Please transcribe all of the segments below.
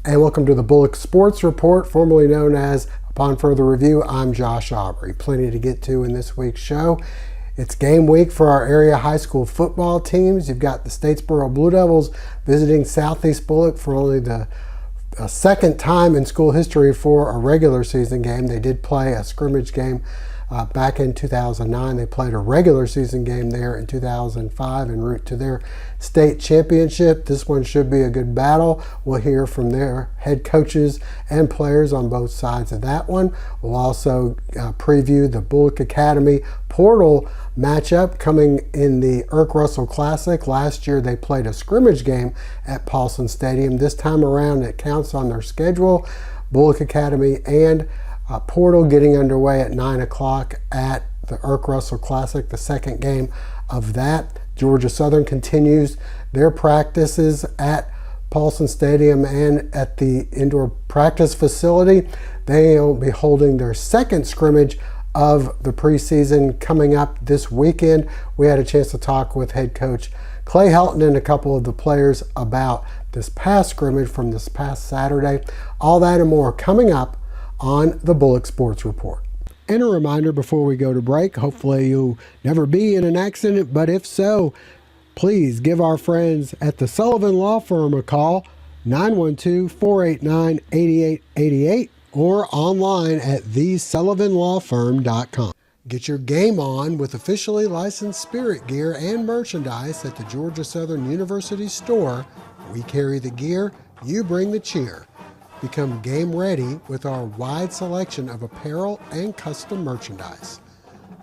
And welcome to the Bulloch Sports Report, formerly known as Upon Further Review. I'm Josh Aubrey. Plenty to get to in this week's show. It's game week for our area high school football teams. You've got the Statesboro Blue Devils visiting Southeast Bulloch for only the second time in school history for a regular season game. They did play a scrimmage game back in 2009. They played a regular season game there in 2005 en route to their state championship. This one should be a good battle. We'll hear from their head coaches and players on both sides of that one. We'll also preview the Bulloch Academy Portal matchup coming in the Russell Classic. Last year they played a scrimmage game at Paulson Stadium. This time around it counts on their schedule. Bulloch Academy and Portal getting underway at 9 o'clock at the Russell Classic, the second game of that. Georgia Southern continues their practices at Paulson Stadium and at the indoor practice facility. They will be holding their second scrimmage of the preseason coming up this weekend. We had a chance to talk with head coach Clay Helton and a couple of the players about this past scrimmage from this past Saturday. All that and more coming up on the Bulloch Sports Report. And a reminder before we go to break, hopefully you'll never be in an accident, but if so, please give our friends at the Sullivan Law Firm a call, 912-489-8888, or online at thesullivanlawfirm.com. Get your game on with officially licensed spirit gear and merchandise at the Georgia Southern University store. We carry the gear, you bring the cheer. Become game ready with our wide selection of apparel and custom merchandise.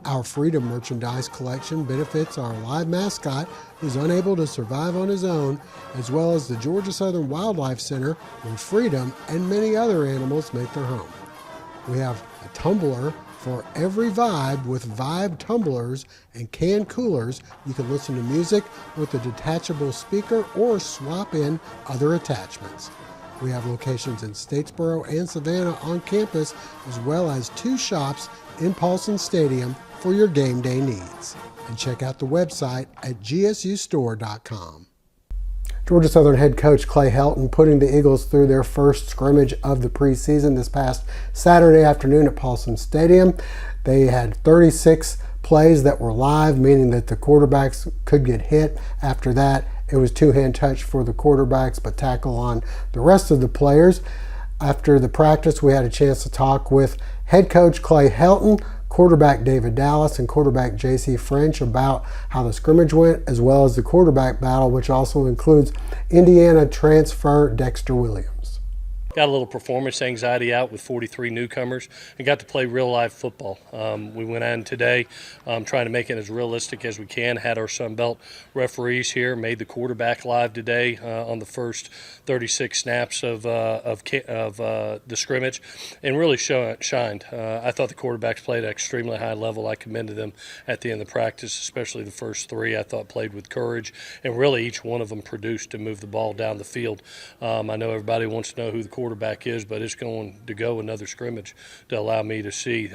Our Freedom merchandise collection benefits our live mascot who's unable to survive on his own, as well as the Georgia Southern Wildlife Center where Freedom and many other animals make their home. We have a tumbler for every vibe with Vibe tumblers and can coolers. You can listen to music with a detachable speaker or swap in other attachments. We have locations in Statesboro and Savannah on campus, as well as 2 shops in Paulson Stadium for your game day needs. And check out the website at gsustore.com. Georgia Southern head coach Clay Helton putting the Eagles through their first scrimmage of the preseason this past Saturday afternoon at Paulson Stadium. They had 36 plays that were live, meaning that the quarterbacks could get hit. After that, it was two-hand touch for the quarterbacks, but tackle on the rest of the players. After the practice, we had a chance to talk with head coach Clay Helton, quarterback David Dallas, and quarterback J.C. French about how the scrimmage went, as well as the quarterback battle, which also includes Indiana transfer Dexter Williams. Got a little performance anxiety out with 43 newcomers and got to play real live football. We went on today trying to make it as realistic as we can. Had our Sun Belt referees here, made the quarterback live today on the first 36 snaps of the scrimmage, and really shined. I thought the quarterbacks played at an extremely high level. I commended them at the end of the practice, especially the first 3. I thought played with courage, and really each one of them produced to move the ball down the field. I know everybody wants to know who the quarterback is, but it's going to go another scrimmage to allow me to see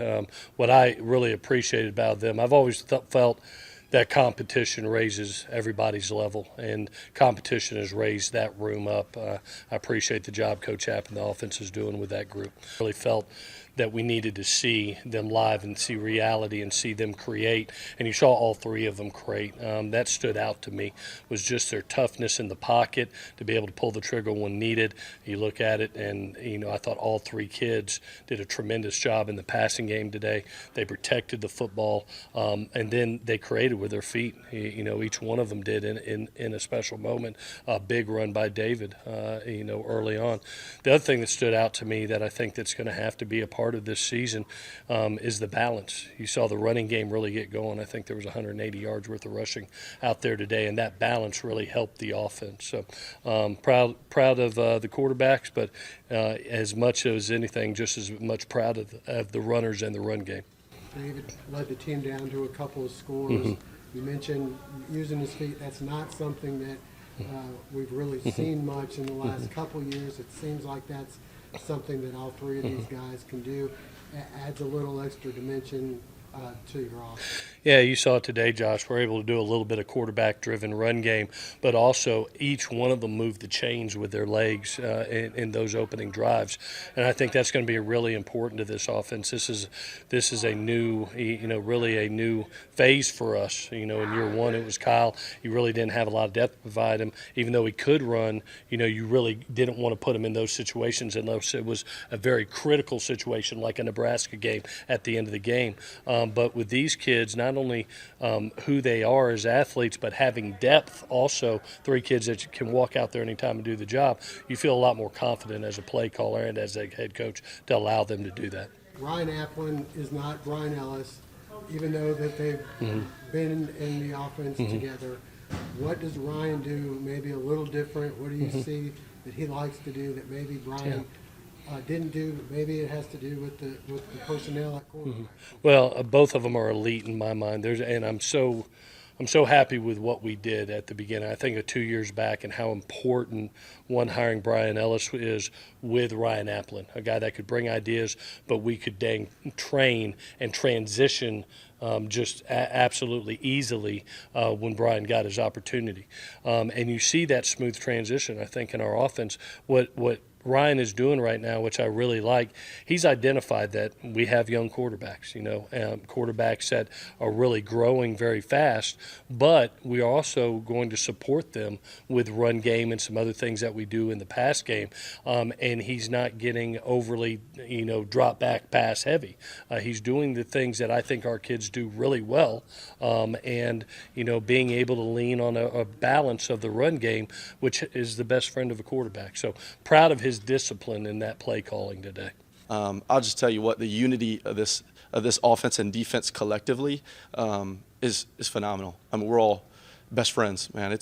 what I really appreciated about them. I've always felt that competition raises everybody's level, and competition has raised that room up. I appreciate the job Coach Happ and the offense is doing with that group. Really felt that we needed to see them live and see reality and see them create, and you saw all 3 of them create. That stood out to me, was just their toughness in the pocket to be able to pull the trigger when needed. You look at it, and I thought all 3 kids did a tremendous job in the passing game today. They protected the football, and then they created with their feet. Each one of them did in a special moment. A big run by David, early on. The other thing that stood out to me that I think that's going to have to be a part of this season is the balance. You saw the running game really get going. I think there was 180 yards worth of rushing out there today, and that balance really helped the offense. So proud of the quarterbacks, but as much as anything, just as much proud of the runners and the run game. David led the team down to a couple of scores. Mm-hmm. You mentioned using his feet. That's not something that we've really seen much in the last couple of years. It seems like that's something that all 3 of these guys can do. It adds a little extra dimension to your offense. Yeah, you saw it today, Josh. We're able to do a little bit of quarterback-driven run game, but also each one of them moved the chains with their legs in those opening drives, and I think that's going to be really important to this offense. This is a new, really a new phase for us. In year one it was Kyle. You really didn't have a lot of depth to provide him, even though he could run. You really didn't want to put him in those situations unless it was a very critical situation, like a Nebraska game at the end of the game. But with these kids, not only who they are as athletes, but having depth also, 3 kids that can walk out there anytime and do the job, you feel a lot more confident as a play caller and as a head coach to allow them to do that. Ryan Applin is not Brian Ellis, even though that they've been in the offense together. What does Ryan do maybe a little different? What do you see that he likes to do that maybe Brian didn't do? Maybe it has to do with the personnel at quarterback. Well, both of them are elite in my mind. And I'm so happy with what we did at the beginning. I think of 2 years back and how important hiring Brian Ellis is with Ryan Applin, a guy that could bring ideas, but we could dang train and transition just absolutely easily when Brian got his opportunity. And you see that smooth transition, I think, in our offense. What Ryan is doing right now, which I really like, he's identified that we have young quarterbacks, quarterbacks that are really growing very fast, but we are also going to support them with run game and some other things that we do in the pass game. And he's not getting overly, drop back pass heavy. He's doing the things that I think our kids do really well, and, being able to lean on a balance of the run game, which is the best friend of a quarterback. So proud of his discipline in that play calling today. I'll just tell you what, the unity of this offense and defense collectively is phenomenal. I mean, we're all best friends, man.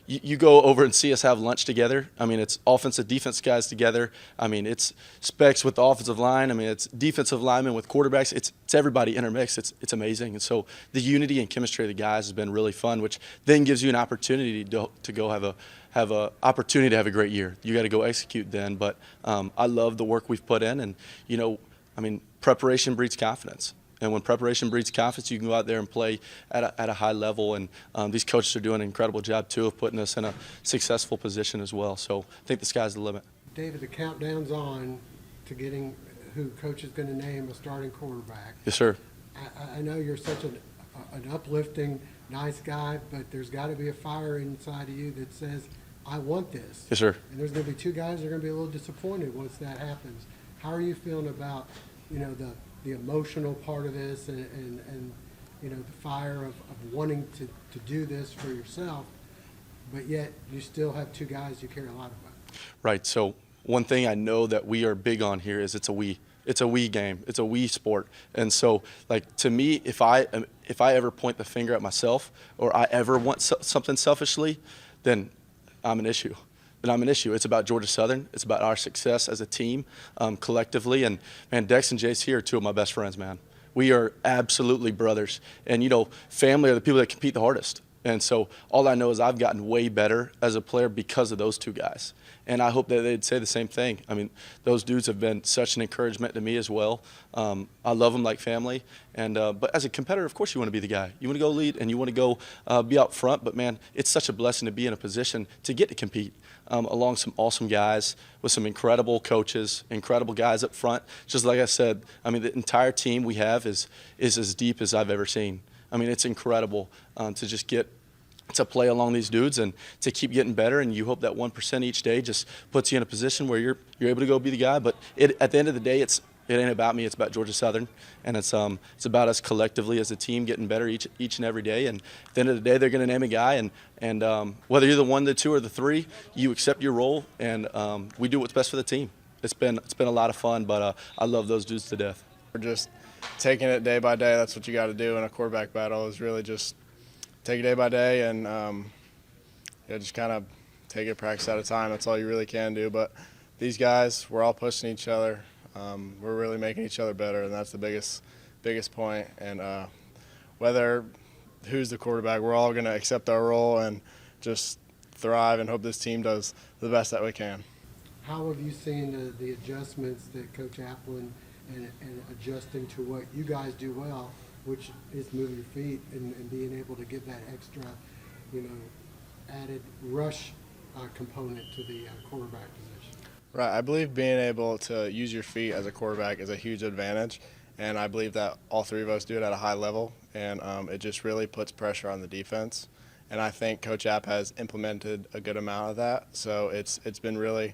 You go over and see us have lunch together. I mean, it's offensive, defense guys together. I mean, it's specs with the offensive line. I mean, it's defensive linemen with quarterbacks. It's everybody intermixed. It's amazing. And so the unity and chemistry of the guys has been really fun, which then gives you an opportunity to go have a opportunity to have a great year. You got to go execute then. But I love the work we've put in, and preparation breeds confidence. And when preparation breeds confidence, you can go out there and play at a high level. And these coaches are doing an incredible job, too, of putting us in a successful position as well. So I think the sky's the limit. David, the countdown's on to getting who coach is going to name a starting quarterback. Yes, sir. I know you're such an uplifting, nice guy, but there's got to be a fire inside of you that says, I want this. Yes, sir. And there's going to be 2 guys that are going to be a little disappointed once that happens. How are you feeling about, the emotional part of this and the fire of wanting to do this for yourself, but yet you still have 2 guys you care a lot about? Right. So one thing I know that we are big on here is it's a we game. It's a we sport. And so, like, to me, if I ever point the finger at myself or I ever want something selfishly, then I'm an issue. It's about Georgia Southern. It's about our success as a team, collectively. And, man, Dex and JC are 2 of my best friends, man. We are absolutely brothers. And, family are the people that compete the hardest. And so all I know is I've gotten way better as a player because of those 2 guys. And I hope that they'd say the same thing. I mean, those dudes have been such an encouragement to me as well. I love them like family. And but as a competitor, of course you want to be the guy. You want to go lead and you want to go be out front. But, man, it's such a blessing to be in a position to get to compete along some awesome guys with some incredible coaches, incredible guys up front. Just like I said, I mean, the entire team we have is as deep as I've ever seen. I mean, it's incredible to just get to play along these dudes and to keep getting better. And you hope that 1% each day just puts you in a position where you're able to go be the guy. But at the end of the day, it ain't about me. It's about Georgia Southern, and it's about us collectively as a team getting better each and every day. And at the end of the day, they're going to name a guy, and whether you're the 1, the 2, or the 3, you accept your role, and we do what's best for the team. It's been a lot of fun, but I love those dudes to death. We're just taking it day by day. That's what you got to do in a quarterback battle, is really just take it day by day and just kind of take it practice at a time. That's all you really can do. But these guys, we're all pushing each other. We're really making each other better, and that's the biggest point. And whether who's the quarterback, we're all going to accept our role and just thrive and hope this team does the best that we can. How have you seen the adjustments that Coach Applin and adjusting to what you guys do well which is moving your feet and being able to give that extra, added rush component to the quarterback position. Right, I believe being able to use your feet as a quarterback is a huge advantage, and I believe that all three of us do it at a high level, and it just really puts pressure on the defense. And I think Coach App has implemented a good amount of that, so it's been really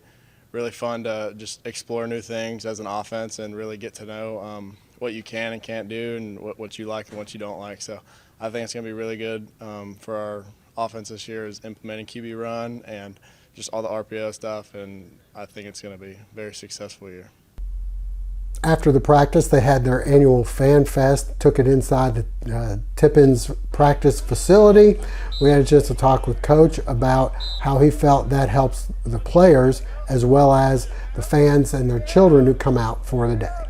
fun to just explore new things as an offense and really get to know what you can and can't do and what you like and what you don't like. So I think it's going to be really good for our offense this year is implementing QB run and just all the RPO stuff, and I think it's going to be a very successful year. After the practice, they had their annual Fan Fest, took it inside the Tippins practice facility. We had a chance to talk with Coach about how he felt that helps the players as well as the fans and their children who come out for the day.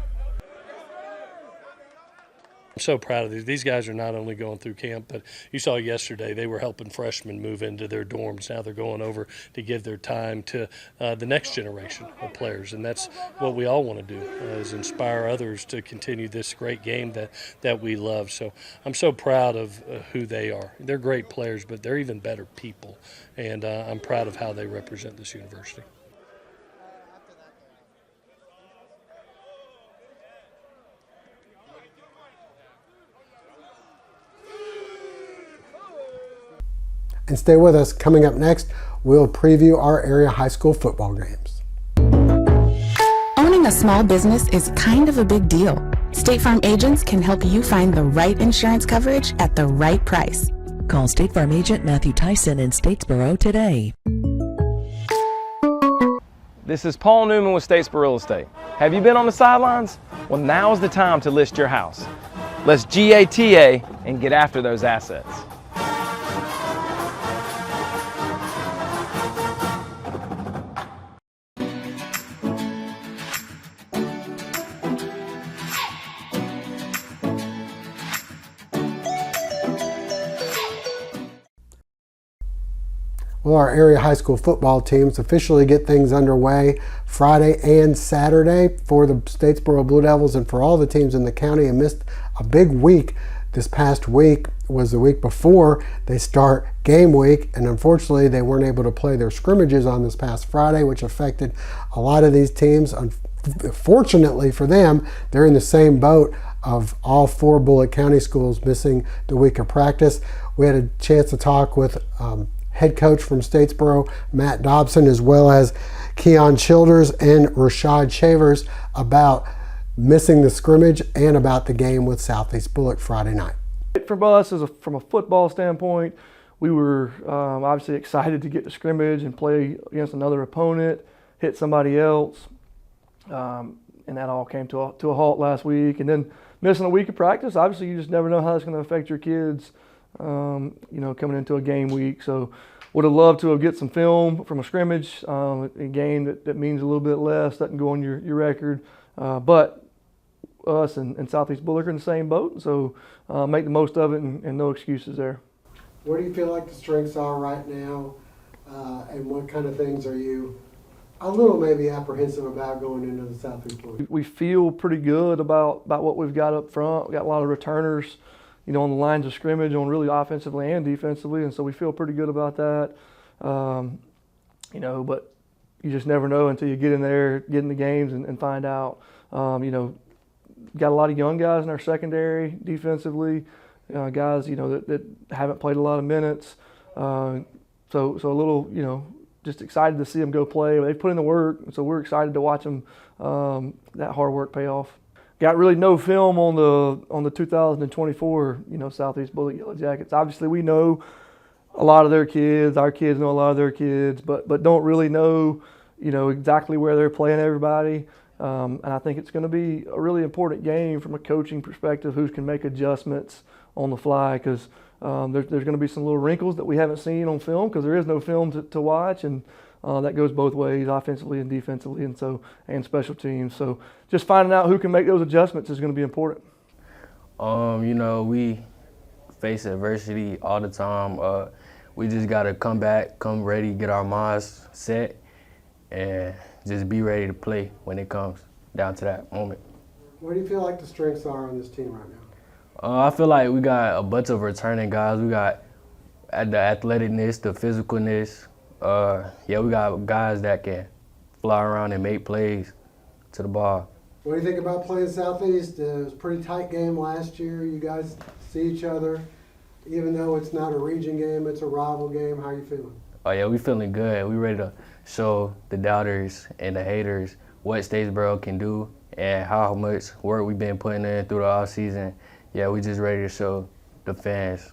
I'm so proud of these. These guys are not only going through camp, but you saw yesterday they were helping freshmen move into their dorms. Now they're going over to give their time to the next generation of players, and that's what we all want to do, is inspire others to continue this great game that we love. So I'm so proud of who they are. They're great players, but they're even better people, and I'm proud of how they represent this university. And stay with us. Coming up next, we'll preview our area high school football games. Owning a small business is kind of a big deal. State Farm agents can help you find the right insurance coverage at the right price. Call State Farm agent Matthew Tyson in Statesboro today. This is Paul Newman with Statesboro Real Estate. Have you been on the sidelines? Well, now's the time to list your house. Let's GATA and get after those assets. Well, our area high school football teams officially get things underway Friday and Saturday for the Statesboro Blue Devils and for all the teams in the county, and missed a big week. This past week was the week before they start game week, and unfortunately they weren't able to play their scrimmages on this past Friday, which affected a lot of these teams. Fortunately for them, they're in the same boat of all four Bulloch County schools missing the week of practice. We had a chance to talk with head coach from Statesboro, Matt Dobson, as well as Keon Childers and Rashad Shavers about missing the scrimmage and about the game with Southeast Bulloch Friday night. For us, from a football standpoint, we were obviously excited to get to scrimmage and play against another opponent, hit somebody else, and that all came to a halt last week. And then missing a week of practice, obviously you just never know how that's going to affect your kids, coming into a game week. So would have loved to have get some film from a scrimmage, a game that means a little bit less, doesn't go on your record. But us and Southeast Bulloch are in the same boat, so make the most of it and no excuses there. What do you feel like the strengths are right now, and what kind of things are you a little maybe apprehensive about going into the Southeast Bulloch? We feel pretty good about what we've got up front. We've got a lot of returners, on the lines of scrimmage, on really offensively and defensively, and so we feel pretty good about that. But you just never know until you get in there, get in the games and find out. Got a lot of young guys in our secondary defensively, guys, that haven't played a lot of minutes. So a little, just excited to see them go play. They've put in the work, so we're excited to watch them, that hard work pay off. Got really no film on the 2024, Southeast Bulloch Yellow Jackets. Obviously, we know a lot of their kids. Our kids know a lot of their kids, but don't really know, exactly where they're playing everybody. And I think it's going to be a really important game from a coaching perspective, who can make adjustments on the fly, because there's going to be some little wrinkles that we haven't seen on film, because there is no film to watch, and that goes both ways, offensively and defensively, and special teams. So just finding out who can make those adjustments is going to be important. We face adversity all the time. We just got to come back, come ready, get our minds set, and just be ready to play when it comes down to that moment. What do you feel like the strengths are on this team right now? I feel like we got a bunch of returning guys. We got the athleticness, the physicalness. Yeah, we got guys that can fly around and make plays to the ball. What do you think about playing Southeast? It was a pretty tight game last year. You guys see each other. Even though it's not a region game, it's a rival game. How are you feeling? Oh yeah, we feeling good. We ready to show the doubters and the haters what Statesboro can do and how much work we've been putting in through the off season. Yeah, we just ready to show the fans.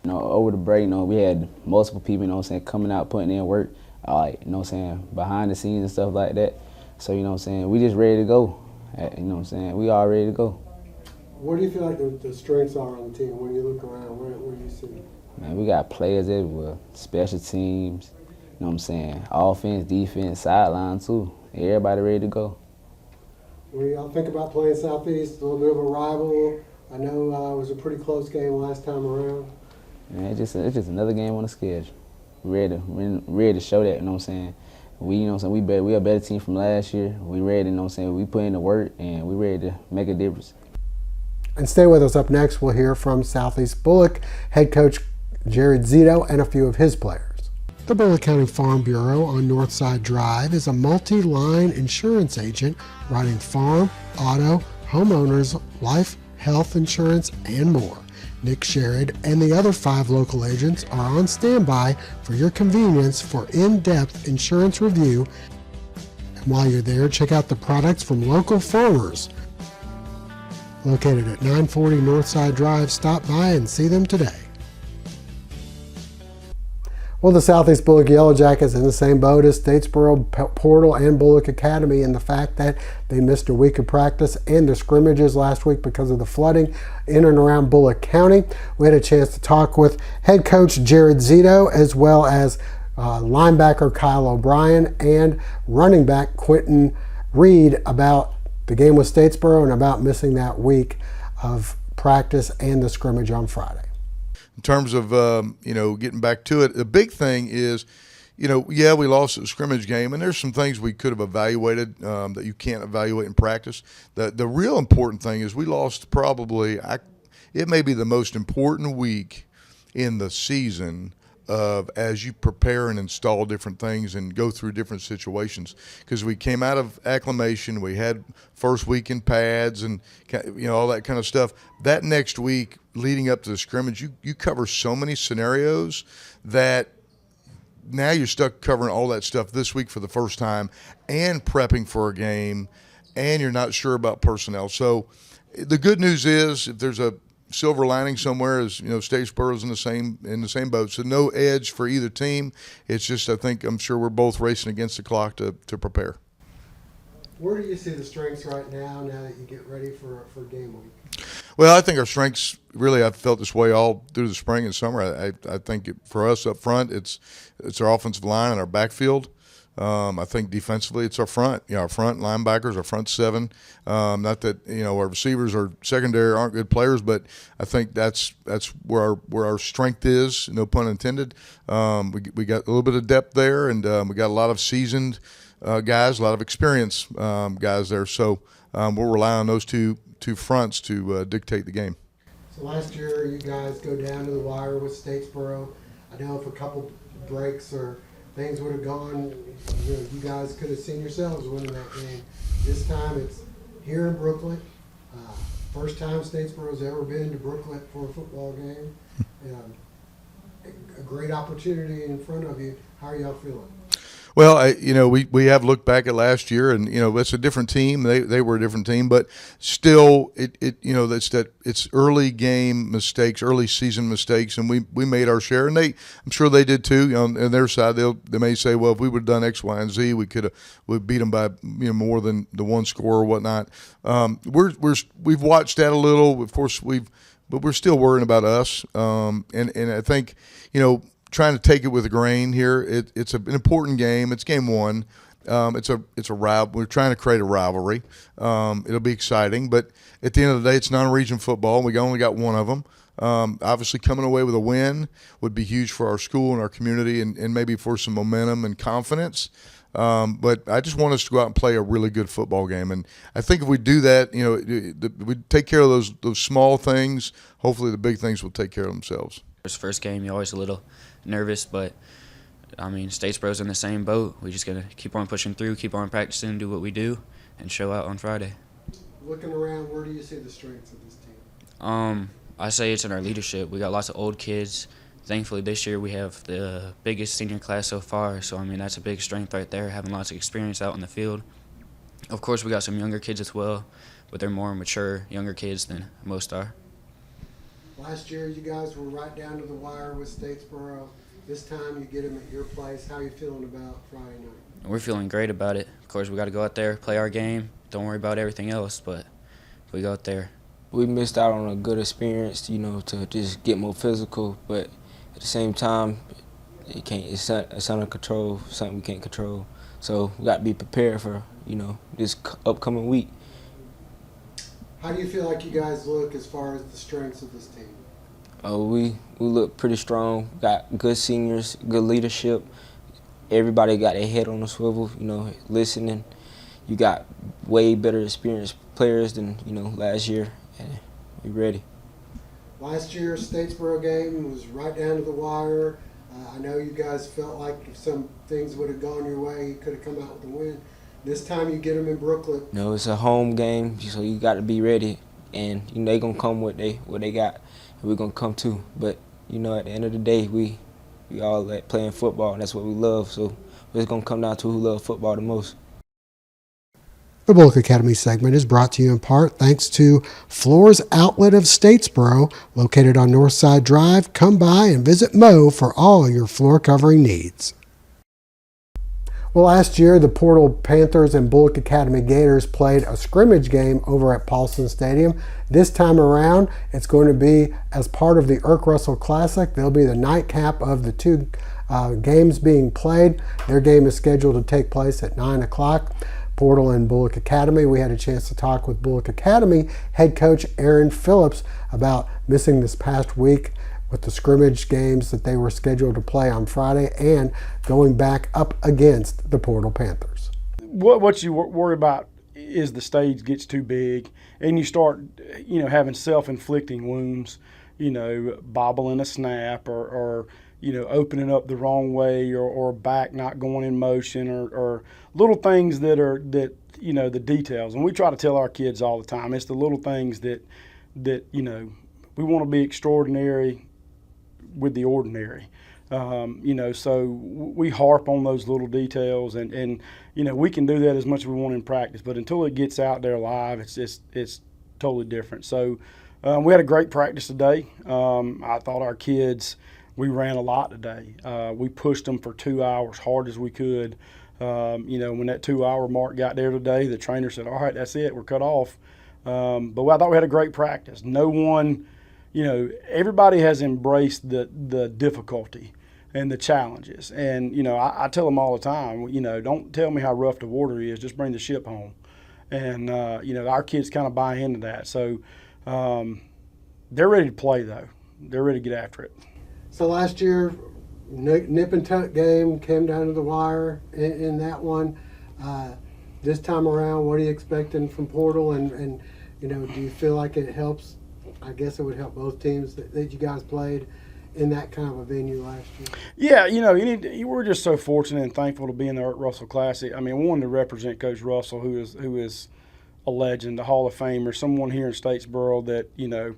Over the break, we had multiple people, coming out, putting in work, behind the scenes and stuff like that. So, we just ready to go. We all ready to go. What do you feel like the strengths are on the team when you look around? Where do you see? Man, we got players everywhere, special teams, offense, defense, sideline too. Everybody ready to go. What do y'all think about playing Southeast? A little bit of a rival. I know it was a pretty close game last time around. Man, it's just another game on the schedule. We're ready to show that, We a better team from last year. We ready, we put in the work and we ready to make a difference. And stay with us. Up next, we'll hear from Southeast Bulloch head coach Jared Zito and a few of his players. The Bulloch County Farm Bureau on Northside Drive is a multi-line insurance agent writing farm, auto, homeowners, life, health insurance, and more. Nick Sherrod and the other 5 local agents are on standby for your convenience for in-depth insurance review. And while you're there, check out the products from local farmers. Located at 940 Northside Drive, stop by and see them today. Well, the Southeast Bulloch Yellow Jackets in the same boat as Statesboro Portal and Bulloch Academy in the fact that they missed a week of practice and the scrimmages last week because of the flooding in and around Bulloch County. We had a chance to talk with head coach Jared Zito as well as linebacker Kyle O'Brien and running back Quentin Reed about the game with Statesboro and about missing that week of practice and the scrimmage on Friday. In terms of, getting back to it, the big thing is, we lost the scrimmage game, and there's some things we could have evaluated that you can't evaluate in practice. The real important thing is we lost it may be the most important week in the season as you prepare and install different things and go through different situations. Because we came out of acclimation, we had first week in pads and all that kind of stuff. That next week leading up to the scrimmage, you cover so many scenarios that now you're stuck covering all that stuff this week for the first time and prepping for a game, and you're not sure about personnel. So the good news is, if there's a silver lining somewhere, is Statesboro's in the same boat, so no edge for either team. It's just I'm sure we're both racing against the clock to prepare. Where do you see the strengths right now that you get ready for game week? Well, I think our strengths, really, I've felt this way all through the spring and summer. I think for us up front, it's our offensive line and our backfield. I think defensively, it's our front. Our front linebackers, our front 7. Not that our receivers or secondary aren't good players, but I think that's where our strength is. No pun intended. We got a little bit of depth there, and we got a lot of seasoned guys, a lot of experienced guys there. So we'll rely on those two fronts to dictate the game. So last year, you guys go down to the wire with Statesboro. I know if a couple breaks or things would have gone, you guys could have seen yourselves winning that game. This time it's here in Brooklyn. First time Statesboro's ever been to Brooklyn for a football game. A great opportunity in front of you. How are y'all feeling? Well, we have looked back at last year, and it's a different team. They were a different team, but still, it's early game mistakes, early season mistakes, and we made our share, and I'm sure they did too. On their side, they may say, well, if we would have done X, Y, and Z, we beat them by more than the one score or whatnot. We've watched that a little, of course. But we're still worrying about us, and I think trying to take it with a grain here. It's an important game. It's game 1. It's a rival. We're trying to create a rivalry. It'll be exciting, but at the end of the day, it's non-region football. We only got one of them. Obviously, coming away with a win would be huge for our school and our community, and maybe for some momentum and confidence. But I just want us to go out and play a really good football game. And I think if we do that, we take care of those small things, hopefully the big things will take care of themselves. First game, you're always a little nervous, but I mean, Statesboro's in the same boat. We just gotta keep on pushing through, keep on practicing, do what we do, and show out on Friday. Looking around, where do you see the strengths of this team? I say it's in our leadership. We got lots of old kids. Thankfully, this year we have the biggest senior class so far, so I mean that's a big strength right there, having lots of experience out in the field. Of course, we got some younger kids as well, but they're more mature, younger kids than most are. Last year, you guys were right down to the wire with Statesboro. This time, you get them at your place. How are you feeling about Friday night? We're feeling great about it. Of course, we got to go out there, play our game. Don't worry about everything else, but we go out there. We missed out on a good experience, to just get more physical, but at the same time, it's under control, something we can't control. So we got to be prepared for, this upcoming week. How do you feel like you guys look as far as the strengths of this team? We look pretty strong, got good seniors, good leadership. Everybody got their head on the swivel, listening. You got way better experienced players than, last year, and we ready. Last year's Statesboro game was right down to the wire. I know you guys felt like if some things would have gone your way, you could have come out with a win. This time you get them in Brooklyn. It's a home game, so you got to be ready, and they gonna come what they got, and we're gonna come too. But at the end of the day, we all like playing football, and that's what we love. So it's gonna come down to who loves football the most. The Bulloch Academy segment is brought to you in part thanks to Floors Outlet of Statesboro, located on Northside Drive. Come by and visit Mo for all your floor covering needs. Well, last year, the Portal Panthers and Bulloch Academy Gators played a scrimmage game over at Paulson Stadium. This time around, it's going to be as part of the Irk Russell Classic. They'll be the nightcap of the two games being played. Their game is scheduled to take place at 9 o'clock. Portal and Bulloch Academy. We had a chance to talk with Bulloch Academy head coach Aaron Phillips about missing this past week with the scrimmage games that they were scheduled to play on Friday and going back up against the Portal Panthers. What you worry about is the stage gets too big and you start, having self-inflicting wounds, bobbling a snap or opening up the wrong way or back not going in motion or little things that the details. And we try to tell our kids all the time, it's the little things that we want to be extraordinary with the ordinary. So we harp on those little details and we can do that as much as we want in practice, but until it gets out there live, it's totally different. So we had a great practice today. I thought our kids, we ran a lot today. We pushed them for 2 hours hard as we could. When that 2 hour mark got there today, the trainer said, all right, that's it, we're cut off. But I thought we had a great practice. No one, everybody has embraced the difficulty and the challenges. And, I tell them all the time, don't tell me how rough the water is, just bring the ship home. And, our kids kind of buy into that. So they're ready to play, though. They're ready to get after it. So last year, nip and tuck game came down to the wire in that one. This time around, what are you expecting from Portal? And do you feel like it helps? I guess it would help both teams that you guys played in that kind of a venue last year. Yeah, we're just so fortunate and thankful to be in the Irk Russell Classic. I mean, one, to represent Coach Russell, who is a legend, a Hall of Famer, someone here in Statesboro that,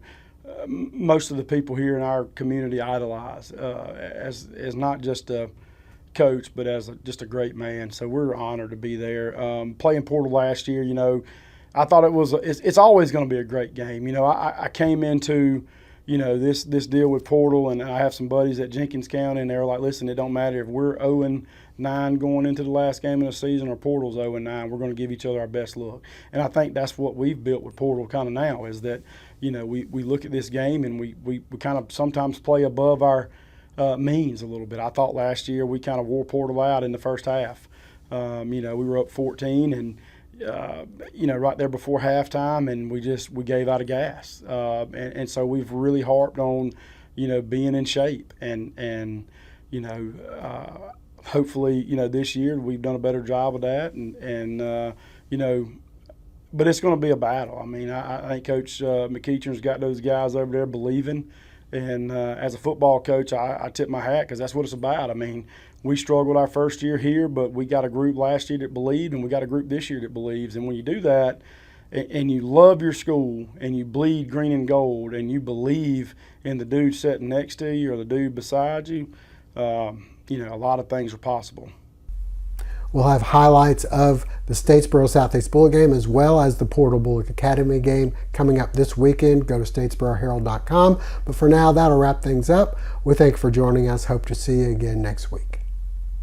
most of the people here in our community idolize as not just a coach, but as just a great man. So we're honored to be there. Playing Portal last year, I thought it's always going to be a great game. I came into, this deal with Portal, and I have some buddies at Jenkins County, and they were like, listen, it don't matter if we're 0-9 going into the last game of the season or Portal's 0-9, we're going to give each other our best look. And I think that's what we've built with Portal kind of now is that, we look at this game and we kind of sometimes play above our means a little bit. I thought last year we kind of wore Portal out in the first half. We were up 14 and, right there before halftime, and we gave out of gas. And so we've really harped on, being in shape and hopefully, this year we've done a better job of that, and but it's going to be a battle. I mean, I think Coach McEachern's got those guys over there believing, and as a football coach, I tip my hat because that's what it's about. I mean, we struggled our first year here, but we got a group last year that believed, and we got a group this year that believes. And when you do that, and you love your school, and you bleed green and gold, and you believe in the dude sitting next to you or the dude beside you, a lot of things are possible. We'll have highlights of the Statesboro Southeast Bulloch game as well as the Portal Bulloch Academy game coming up this weekend. Go to statesboroherald.com. But for now, that'll wrap things up. We thank you for joining us. Hope to see you again next week.